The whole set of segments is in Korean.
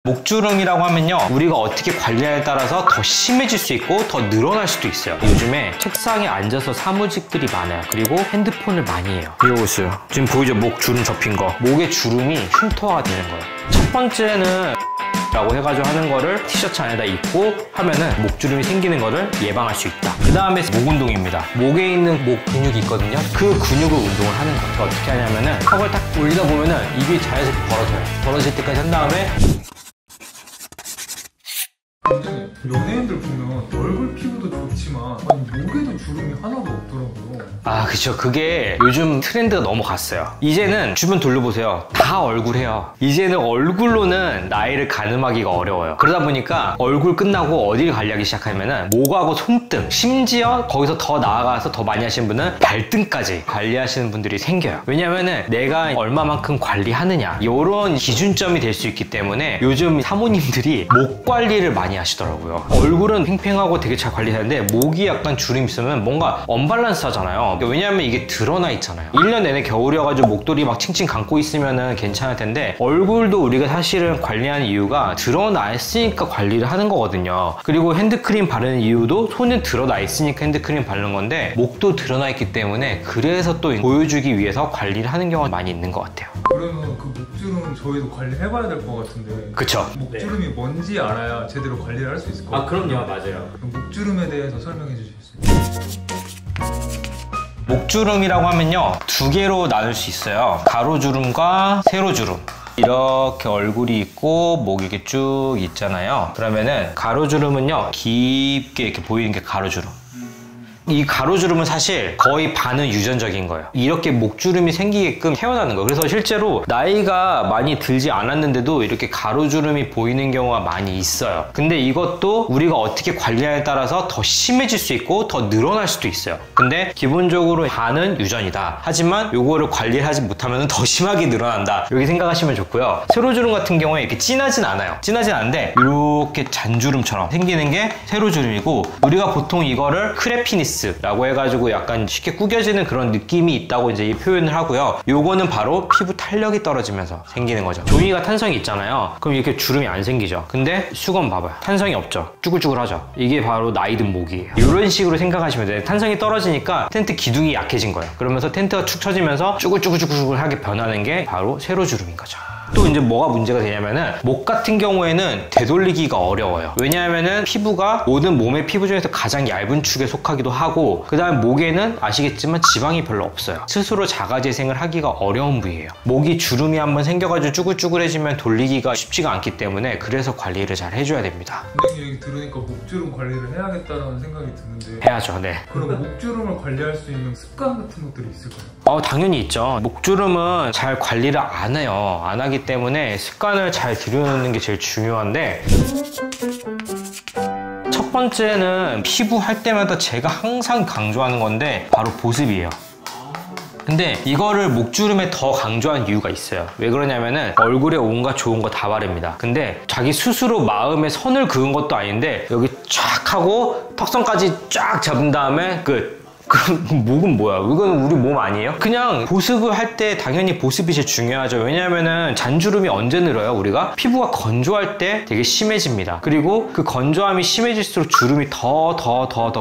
목주름이라고 하면요, 우리가 어떻게 관리하냐에 따라서 더 심해질 수 있고 더 늘어날 수도 있어요. 요즘에 책상에 앉아서 사무직들이 많아요. 그리고 핸드폰을 많이 해요. 이거 보세요. 지금 보이죠? 목 주름 접힌 거. 목에 주름이 흉터가 되는 거예요. 첫 번째는 라고 해가지고 하는 거를 티셔츠 안에다 입고 하면은 목주름이 생기는 거를 예방할 수 있다. 그 다음에 목 운동입니다. 목에 있는 목 근육이 있거든요. 그 근육을 운동을 하는 거예요. 어떻게 하냐면은 턱을 딱 올리다 보면은 입이 자연스럽게 벌어져요. 벌어질 때까지 한 다음에 연예인들 보면 얼굴 피부도 좋지만 아니 목에도 주름이 하나도 없더라고요. 아, 그쵸. 그게 요즘 트렌드가 넘어갔어요. 이제는 주변 돌려보세요. 다 얼굴해요. 이제는 얼굴로는 나이를 가늠하기가 어려워요. 그러다 보니까 얼굴 끝나고 어디를 관리하기 시작하면은 목하고 손등, 심지어 거기서 더 나아가서 더 많이 하시는 분은 발등까지 관리하시는 분들이 생겨요. 왜냐면은 내가 얼마만큼 관리하느냐, 이런 기준점이 될 수 있기 때문에 요즘 사모님들이 목 관리를 많이 하시더라고요. 얼굴은 팽팽하고 되게 잘 관리하는데 목이 약간 주름 있으면 뭔가 언밸런스 하잖아요. 왜냐하면 이게 드러나 있잖아요. 1년 내내 겨울이어가지고 목도리 막 칭칭 감고 있으면은 괜찮을 텐데, 얼굴도 우리가 사실은 관리하는 이유가 드러나 있으니까 관리를 하는 거거든요. 그리고 핸드크림 바르는 이유도 손은 드러나 있으니까 핸드크림 바르는 건데, 목도 드러나 있기 때문에 그래서 또 보여주기 위해서 관리를 하는 경우가 많이 있는 것 같아요. 그러면 그 목주름 저희도 관리해봐야 될 것 같은데. 그쵸? 목주름이 뭔지 알아야 제대로 관리를 할 수 있을 것 같아요. 그럼요. 맞아요. 그럼 목주름에 대해서 설명해 주시겠어요? 목주름이라고 하면요, 두 개로 나눌 수 있어요. 가로주름과 세로주름. 이렇게 얼굴이 있고 목이 이렇게 쭉 있잖아요. 그러면은 가로주름은요, 깊게 이렇게 보이는 게 가로주름. 이 가로주름은 사실 거의 반은 유전적인 거예요. 이렇게 목주름이 생기게끔 태어나는 거예요. 그래서 실제로 나이가 많이 들지 않았는데도 이렇게 가로주름이 보이는 경우가 많이 있어요. 근데 이것도 우리가 어떻게 관리하냐에 따라서 더 심해질 수 있고 더 늘어날 수도 있어요. 근데 기본적으로 반은 유전이다. 하지만 요거를 관리를 하지 못하면 더 심하게 늘어난다, 이렇게 생각하시면 좋고요. 세로주름 같은 경우에 이렇게 진하진 않아요. 진하진 않은데 이렇게 잔주름처럼 생기는 게 세로주름이고, 우리가 보통 이거를 크레피니스 라고 해가지고 약간 쉽게 구겨지는 그런 느낌이 있다고 이제 표현을 하고요. 요거는 바로 피부 탄력이 떨어지면서 생기는 거죠. 종이가 탄성이 있잖아요. 그럼 이렇게 주름이 안 생기죠. 근데 수건 봐봐요. 탄성이 없죠. 쭈글쭈글하죠. 이게 바로 나이 든 목이에요. 이런 식으로 생각하시면 돼요. 탄성이 떨어지니까 텐트 기둥이 약해진 거예요. 그러면서 텐트가 축 처지면서 쭈글쭈글쭈글하게 변하는 게 바로 세로주름인 거죠. 또 이제 뭐가 문제가 되냐면은 목 같은 경우에는 되돌리기가 어려워요. 왜냐하면은 피부가 모든 몸의 피부 중에서 가장 얇은 축에 속하기도 하고, 그 다음에 목에는 아시겠지만 지방이 별로 없어요. 스스로 자가재생을 하기가 어려운 부위예요. 목이 주름이 한번 생겨가지고 쭈글쭈글해지면 돌리기가 쉽지가 않기 때문에 그래서 관리를 잘 해줘야 됩니다. 선생님 얘기 들으니까 목주름 관리를 해야겠다는 생각이 드는데. 해야죠. 네. 그럼 목주름을 관리할 수 있는 습관 같은 것들이 있을까요? 당연히 있죠. 목주름은 잘 관리를 안 해요. 안 하기 때문에 습관을 잘 들여놓는 게 제일 중요한데, 첫 번째는 피부 할 때마다 제가 항상 강조하는 건데 바로 보습이에요. 근데 이거를 목주름에 더 강조한 이유가 있어요. 왜 그러냐면은 얼굴에 온갖 좋은 거 다 바릅니다. 근데 자기 스스로 마음에 선을 그은 것도 아닌데 여기 쫙 하고 턱선까지 쫙 잡은 다음에 끝. 그럼 목은 뭐야? 이건 우리 몸 아니에요? 그냥 보습을 할 때 당연히 보습이 제일 중요하죠. 왜냐하면은 잔주름이 언제 늘어요? 우리가 피부가 건조할 때 되게 심해집니다. 그리고 그 건조함이 심해질수록 주름이 더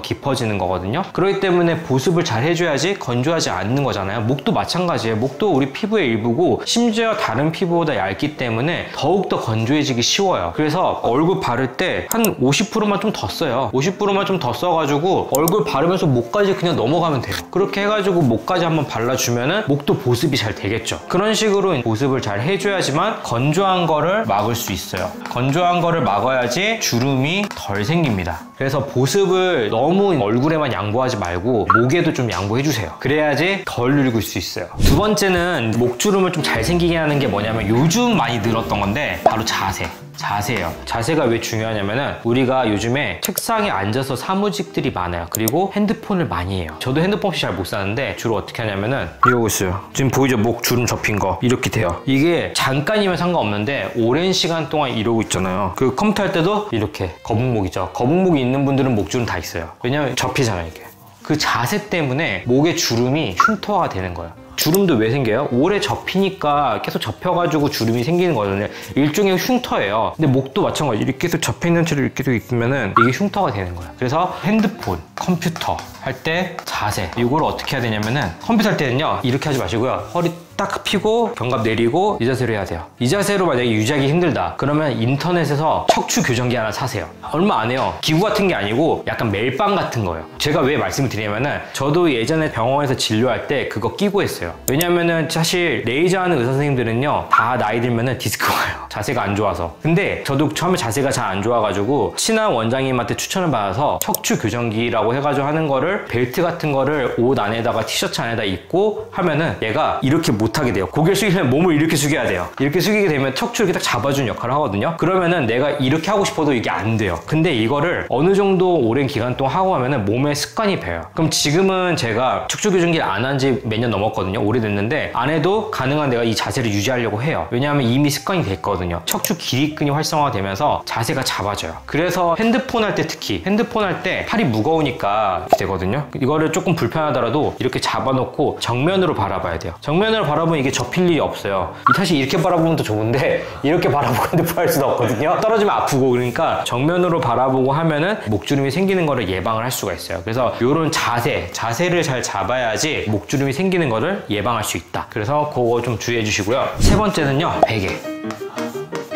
깊어지는 거거든요. 그렇기 때문에 보습을 잘 해줘야지 건조하지 않는 거잖아요. 목도 마찬가지예요. 목도 우리 피부의 일부고, 심지어 다른 피부보다 얇기 때문에 더욱더 건조해지기 쉬워요. 그래서 얼굴 바를 때 한 50%만 좀 더 써요. 50%만 좀 더 써가지고 얼굴 바르면서 목까지 그냥 넘어가면 돼요. 그렇게 해가지고 목까지 한번 발라주면은 목도 보습이 잘 되겠죠. 그런 식으로 보습을 잘 해줘야지만 건조한 거를 막을 수 있어요. 건조한 거를 막아야지 주름이 덜 생깁니다. 그래서 보습을 너무 얼굴에만 양보하지 말고 목에도 좀 양보해주세요. 그래야지 덜 늙을 수 있어요. 두 번째는 목주름을 좀 잘 생기게 하는 게 뭐냐면, 요즘 많이 늘었던 건데 바로 자세예요. 자세가 왜 중요하냐면은 우리가 요즘에 책상에 앉아서 사무직들이 많아요. 그리고 핸드폰을 많이 해요. 저도 핸드폰 없이 잘 못 사는데 주로 어떻게 하냐면은 이거 보세요. 지금 보이죠? 목 주름 접힌 거 이렇게 돼요. 이게 잠깐이면 상관없는데 오랜 시간 동안 이러고 있잖아요. 그 컴퓨터 할 때도 이렇게 거북목이죠. 거북목이 있는 분들은 목주름 다 있어요. 왜냐면 접히잖아요. 이게 그 자세 때문에 목에 주름이 흉터가 되는 거예요. 주름도 왜 생겨요? 오래 접히니까 계속 접혀가지고 주름이 생기는 거거든요. 일종의 흉터예요. 근데 목도 마찬가지. 이렇게 계속 접혀있는 채로 이렇게 계속 있으면은 이게 흉터가 되는 거예요. 그래서 핸드폰, 컴퓨터 할 때 자세, 이걸 어떻게 해야 되냐면은 컴퓨터 할 때는요 이렇게 하지 마시고요. 허리 딱 펴고 견갑 내리고 이 자세로 해야 돼요. 이 자세로 만약에 유지하기 힘들다 그러면 인터넷에서 척추 교정기 하나 사세요. 얼마 안 해요. 기구 같은 게 아니고 약간 멜빵 같은 거예요. 제가 왜 말씀을 드리냐면은 저도 예전에 병원에서 진료할 때 그거 끼고 했어요. 왜냐면은 사실 레이저 하는 의사 선생님들은요 다 나이 들면은 디스크 와요. 자세가 안 좋아서. 근데 저도 처음에 자세가 잘 안 좋아가지고 친한 원장님한테 추천을 받아서 척추 교정기라고 해가지고 하는 거를 벨트 같은 거를 옷 안에다가 티셔츠 안에다 입고 하면은 얘가 이렇게 못하게 돼요. 고개를 숙이면 몸을 이렇게 숙여야 돼요. 이렇게 숙이게 되면 척추 이렇게 딱 잡아주는 역할을 하거든요. 그러면은 내가 이렇게 하고 싶어도 이게 안 돼요. 근데 이거를 어느 정도 오랜 기간 동안 하고 하면은 몸에 습관이 배요. 그럼 지금은 제가 척추 교정기를 안 한 지 몇 년 넘었거든요. 오래됐는데 안 해도 가능한 내가 이 자세를 유지하려고 해요. 왜냐하면 이미 습관이 됐거든요. 척추 기립근이 활성화가 되면서 자세가 잡아져요. 그래서 핸드폰 할 때 특히 핸드폰 할 때 팔이 무거우니까 이렇게 되거든요. 이거를 조금 불편하더라도 이렇게 잡아놓고 정면으로 바라봐야 돼요. 정면으로 바라보면 이게 접힐 일이 없어요. 사실 이렇게 바라보면 더 좋은데 이렇게 바라보고 핸드폰 할 수는 없거든요. 떨어지면 아프고. 그러니까 정면으로 바라보고 하면은 목주름이 생기는 거를 예방을 할 수가 있어요. 그래서 이런 자세를 잘 잡아야지 목주름이 생기는 거를 예방할 수 있다. 그래서 그거 좀 주의해 주시고요. 세 번째는요,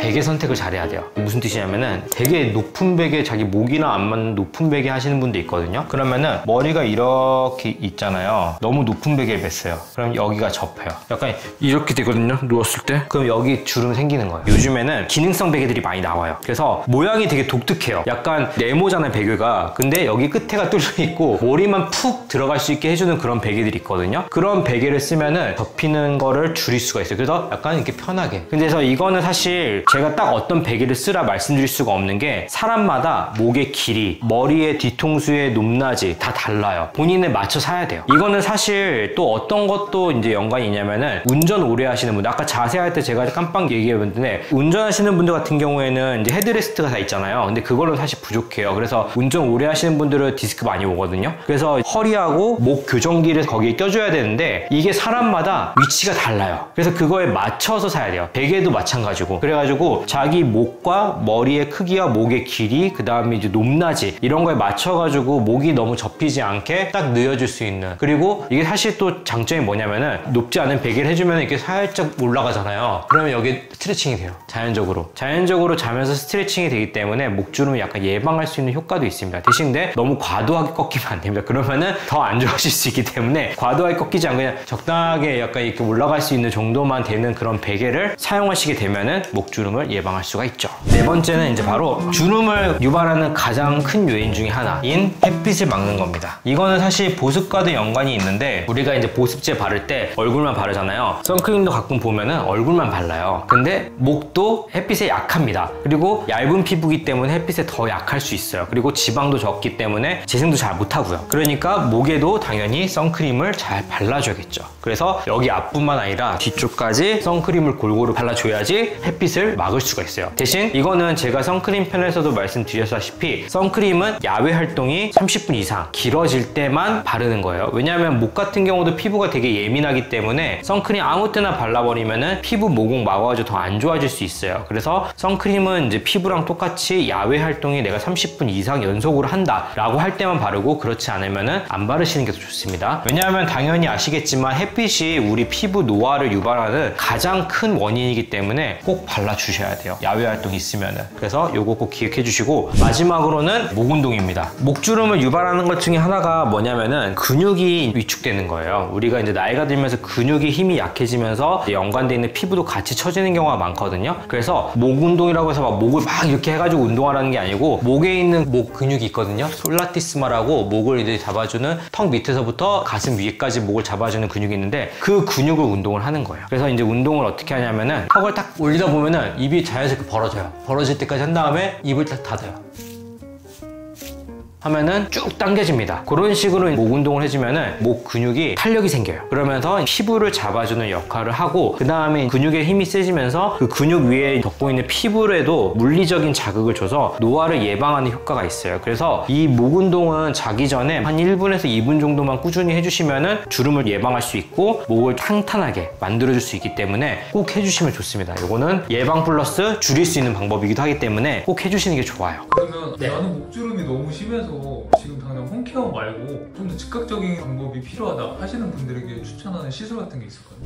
베개 선택을 잘해야 돼요. 무슨 뜻이냐면은 되게 높은 베개, 자기 목이나 안 맞는 높은 베개 하시는 분도 있거든요. 그러면은 머리가 이렇게 있잖아요. 너무 높은 베개를 맸어요. 그럼 여기가 접혀요. 약간 이렇게 되거든요, 누웠을 때. 그럼 여기 주름 생기는 거예요. 요즘에는 기능성 베개들이 많이 나와요. 그래서 모양이 되게 독특해요. 약간 네모잖아요, 베개가. 근데 여기 끝에가 뚫려 있고 머리만 푹 들어갈 수 있게 해주는 그런 베개들이 있거든요. 그런 베개를 쓰면은 접히는 거를 줄일 수가 있어요. 그래서 약간 이렇게 편하게. 그래서 이거는 사실 제가 딱 어떤 베개를 쓰라 말씀드릴 수가 없는 게 사람마다 목의 길이, 머리의 뒤통수의 높낮이 다 달라요. 본인에 맞춰 사야 돼요. 이거는 사실 또 어떤 것도 이제 연관이 있냐면은 운전 오래 하시는 분들, 아까 자세할 때 제가 깜빡 얘기해봤는데 운전하시는 분들 같은 경우에는 이제 헤드레스트가 다 있잖아요. 근데 그걸로 사실 부족해요. 그래서 운전 오래 하시는 분들은 디스크 많이 오거든요. 그래서 허리하고 목 교정기를 거기에 껴줘야 되는데 이게 사람마다 위치가 달라요. 그래서 그거에 맞춰서 사야 돼요. 베개도 마찬가지고. 그래가지고 자기 목과 머리의 크기와 목의 길이, 그 다음에 이제 높낮이 이런 거에 맞춰가지고 목이 너무 접히지 않게 딱 늘어줄 수 있는. 그리고 이게 사실 또 장점이 뭐냐면은 높지 않은 베개를 해주면 이렇게 살짝 올라가잖아요. 그러면 여기 스트레칭이 돼요. 자연적으로 자면서 스트레칭이 되기 때문에 목주름을 약간 예방할 수 있는 효과도 있습니다. 대신에 너무 과도하게 꺾이면 안 됩니다. 그러면은 더 안 좋아질 수 있기 때문에 과도하게 꺾이지 않고 그냥 적당하게 약간 이렇게 올라갈 수 있는 정도만 되는 그런 베개를 사용하시게 되면은 목주름을 예방할 수가 있죠. 네 번째는 이제 바로 주름을 유발하는 가장 큰 요인 중에 하나인 햇빛을 막는 겁니다. 이거는 사실 보습과도 연관이 있는데 우리가 이제 보습제 바를 때 얼굴만 바르잖아요. 선크림도 가끔 보면은 얼굴만 발라요. 근데 목도 햇빛에 약합니다. 그리고 얇은 피부이기 때문에 햇빛에 더 약할 수 있어요. 그리고 지방도 적기 때문에 재생도 잘 못하고요. 그러니까 목에도 당연히 선크림을 잘 발라줘야겠죠. 그래서 여기 앞뿐만 아니라 뒤쪽까지 선크림을 골고루 발라줘야지 햇빛을 막을 수가 있어요. 대신 이거는 제가 선크림 편에서도 말씀드렸다시피 선크림은 야외 활동이 30분 이상 길어질 때만 바르는 거예요. 왜냐하면 목 같은 경우도 피부가 되게 예민하기 때문에 선크림 아무 때나 발라버리면은 피부 모공 막아가지고 더 안 좋아질 수 있어요. 그래서 선크림은 이제 피부랑 똑같이 야외 활동이 내가 30분 이상 연속으로 한다 라고 할 때만 바르고, 그렇지 않으면은 안 바르시는 게 더 좋습니다. 왜냐하면 당연히 아시겠지만 햇빛이 우리 피부 노화를 유발하는 가장 큰 원인이기 때문에 꼭 발라주셔야 돼요. 야외 활동이 있으면은. 그래서 요거 꼭 기억해 주시고, 마지막으로는 목 운동입니다. 목주름을 유발하는 것 중에 하나가 뭐냐면은 근육이 위축되는 거예요. 우리가 이제 나이가 들면서 근육의 힘이 약해지면서 연관되어 있는 피부도 같이 처지는 경우가 많거든요. 그래서 목 운동이라고 해서 막 목을 막 이렇게 해가지고 운동하라는 게 아니고, 목에 있는 목 근육이 있거든요. 솔라티스마라고 목을 이제 잡아주는, 턱 밑에서부터 가슴 위에까지 목을 잡아주는 근육이 있는데 그 근육을 운동을 하는 거예요. 그래서 이제 운동을 어떻게 하냐면은 턱을 딱 올리다 보면은 입이 자연스럽게 벌어져요. 벌어질 때까지 한 다음에 입을 딱 닫아요. 하면은 쭉 당겨집니다. 그런 식으로 목 운동을 해주면은 목 근육이 탄력이 생겨요. 그러면서 피부를 잡아주는 역할을 하고, 그 다음에 근육의 힘이 세지면서 그 근육 위에 덮고 있는 피부에도 물리적인 자극을 줘서 노화를 예방하는 효과가 있어요. 그래서 이 목 운동은 자기 전에 한 1분에서 2분 정도만 꾸준히 해주시면은 주름을 예방할 수 있고 목을 탄탄하게 만들어줄 수 있기 때문에 꼭 해주시면 좋습니다. 이거는 예방 플러스 줄일 수 있는 방법이기도 하기 때문에 꼭 해주시는 게 좋아요. 그러면 나는 목주름이 너무 심해서 지금 당장 홈케어 말고 좀 더 즉각적인 방법이 필요하다 하시는 분들에게 추천하는 시술 같은 게 있을까요?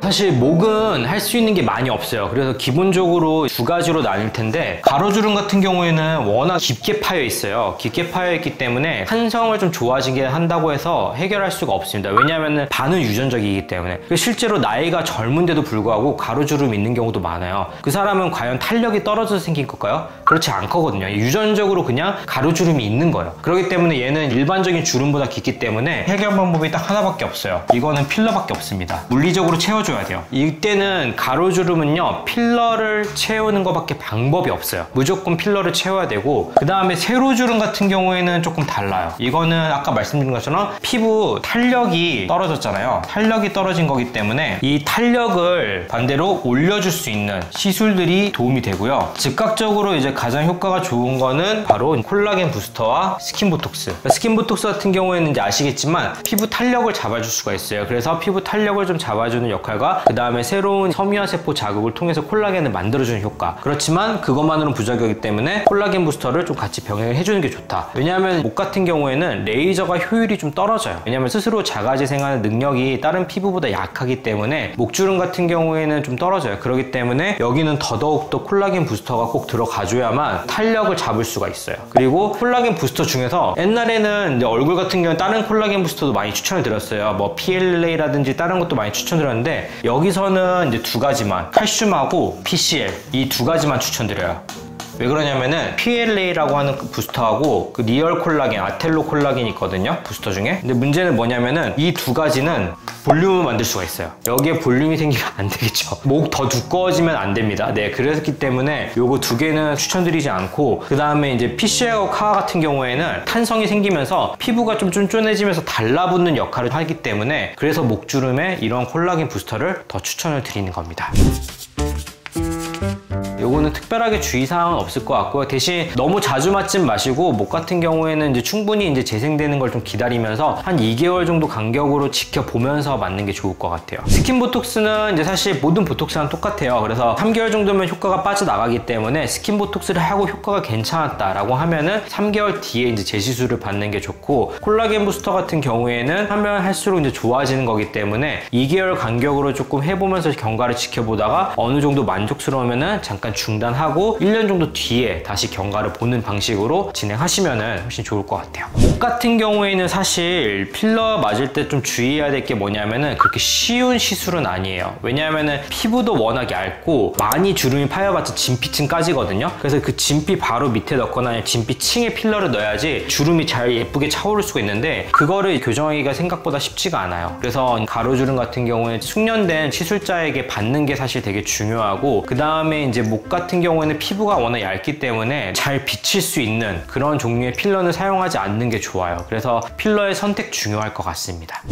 사실 목은 할 수 있는 게 많이 없어요. 그래서 기본적으로 두 가지로 나뉠 텐데, 가로주름 같은 경우에는 워낙 깊게 파여 있어요. 깊게 파여 있기 때문에 탄성을 좀 좋아지게 한다고 해서 해결할 수가 없습니다. 왜냐하면 반은 유전적이기 때문에. 실제로 나이가 젊은데도 불구하고 가로주름이 있는 경우도 많아요. 그 사람은 과연 탄력이 떨어져서 생긴 걸까요? 그렇지 않거든요. 유전적으로 그냥 가로주름이 있는 거예요. 그렇기 때문에 얘는 일반적인 주름보다 깊기 때문에 해결 방법이 딱 하나밖에 없어요. 이거는 필러밖에 없습니다. 물리적으로 채워줘야 돼요. 이때는 가로주름은요, 필러를 채우는 것밖에 방법이 없어요. 무조건 필러를 채워야 되고, 그 다음에 세로주름 같은 경우에는 조금 달라요. 이거는 아까 말씀드린 것처럼 피부 탄력이 떨어졌잖아요. 탄력이 떨어진 거기 때문에 이 탄력을 반대로 올려줄 수 있는 시술들이 도움이 되고요. 즉각적으로 이제 가장 효과가 좋은 거는 바로 콜라겐 부스터와 스킨보톡스. 스킨보톡스 같은 경우에는 이제 아시겠지만 피부 탄력을 잡아줄 수가 있어요. 그래서 피부 탄력을 좀 잡아주는 역할과, 그 다음에 새로운 섬유화세포 자극을 통해서 콜라겐을 만들어주는 효과. 그렇지만 그것만으로는 부작용이기 때문에 콜라겐 부스터를 좀 같이 병행을 해주는 게 좋다. 왜냐하면 목 같은 경우에는 레이저가 효율이 좀 떨어져요. 왜냐하면 스스로 자가재생하는 능력이 다른 피부보다 약하기 때문에 목주름 같은 경우에는 좀 떨어져요. 그렇기 때문에 여기는 더더욱더 콜라겐 부스터가 꼭 들어가줘야만 탄력을 잡을 수가 있어요. 그리고 콜라겐 부스터 중에서 옛날에는 이제 얼굴 같은 경우는 다른 콜라겐 부스터도 많이 추천을 드렸어요. 뭐 PLA라든지 다른 것도 많이 추천드렸는데, 여기서는 이제 두 가지만, 칼슘하고 PCL, 이 두 가지만 추천드려요. 왜 그러냐면은 PLA라고 하는 그 부스터하고 그 리얼 콜라겐, 아텔로 콜라겐이 있거든요, 부스터 중에. 근데 문제는 뭐냐면은 이 두 가지는 볼륨을 만들 수가 있어요. 여기에 볼륨이 생기면 안 되겠죠. 목 더 두꺼워지면 안 됩니다. 네, 그렇기 때문에 요거 두 개는 추천드리지 않고, 그 다음에 이제 PCL하고 카아 같은 경우에는 탄성이 생기면서 피부가 좀 쫀쫀해지면서 달라붙는 역할을 하기 때문에, 그래서 목주름에 이런 콜라겐 부스터를 더 추천을 드리는 겁니다. 요거는 특별하게 주의사항은 없을 것 같고요. 대신 너무 자주 맞진 마시고, 목 같은 경우에는 이제 충분히 이제 재생되는 걸 좀 기다리면서 한 2개월 정도 간격으로 지켜보면서 맞는 게 좋을 것 같아요. 스킨보톡스는 이제 사실 모든 보톡스랑 똑같아요. 그래서 3개월 정도면 효과가 빠져나가기 때문에 스킨보톡스를 하고 효과가 괜찮았다라고 하면은 3개월 뒤에 이제 재시술을 받는 게 좋고, 콜라겐 부스터 같은 경우에는 하면 할수록 이제 좋아지는 거기 때문에 2개월 간격으로 조금 해보면서 경과를 지켜보다가 어느 정도 만족스러우면은 잠깐 중단하고 1년 정도 뒤에 다시 경과를 보는 방식으로 진행하시면 훨씬 좋을 것 같아요. 목 같은 경우에는 사실 필러 맞을 때 좀 주의해야 될 게 뭐냐면은 그렇게 쉬운 시술은 아니에요. 왜냐하면은 피부도 워낙 얇고 많이 주름이 파여봤자 진피층까지거든요. 그래서 그 진피 바로 밑에 넣거나 아니면 진피층에 필러를 넣어야지 주름이 잘 예쁘게 차오를 수가 있는데, 그거를 교정하기가 생각보다 쉽지가 않아요. 그래서 가로주름 같은 경우에 숙련된 시술자에게 받는 게 사실 되게 중요하고, 그 다음에 이제 목 같은 경우에는 피부가 워낙 얇기 때문에 잘 비칠 수 있는 그런 종류의 필러는 사용하지 않는 게 좋아요. 그래서 필러의 선택 중요할 것 같습니다.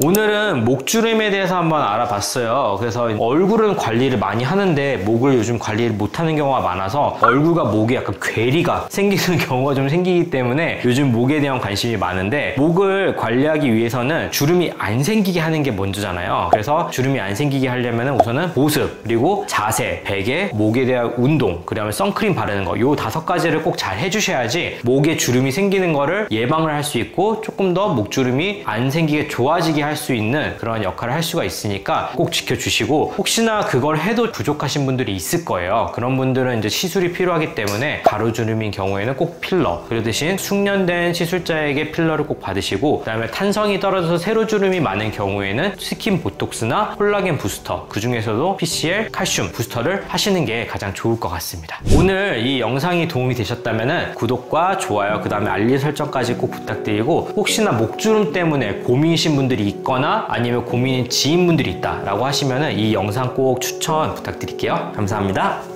오늘은 목주름에 대해서 한번 알아봤어요. 그래서 얼굴은 관리를 많이 하는데 목을 요즘 관리를 못하는 경우가 많아서 얼굴과 목에 약간 괴리가 생기는 경우가 좀 생기기 때문에 요즘 목에 대한 관심이 많은데, 목을 관리하기 위해서는 주름이 안 생기게 하는 게 먼저잖아요. 그래서 주름이 안 생기게 하려면 우선은 보습, 그리고 자세, 베개, 목에 대한 운동, 그 다음에 선크림 바르는 거, 요 5가지를 꼭 잘 해주셔야지 목에 주름이 생기는 거를 예방을 할 수 있고, 조금 더 목주름이 안 생기게 좋아지게 할 수 있는 그런 역할을 할 수가 있으니까 꼭 지켜주시고, 혹시나 그걸 해도 부족하신 분들이 있을 거예요. 그런 분들은 이제 시술이 필요하기 때문에 가로주름인 경우에는 꼭 필러, 그 대신 숙련된 시술자에게 필러를 꼭 받으시고, 그 다음에 탄성이 떨어져서 세로주름이 많은 경우에는 스킨 보톡스나 콜라겐 부스터, 그 중에서도 PCL, 칼슘 부스터를 하시는 게 가장 좋을 것 같습니다. 오늘 이 영상이 도움이 되셨다면 구독과 좋아요, 그 다음에 알림 설정까지 꼭 부탁드리고, 혹시나 목주름 때문에 고민이신 분들이 있거나 아니면 고민인 지인분들이 있다 라고 하시면 이 영상 꼭 추천 부탁드릴게요. 감사합니다.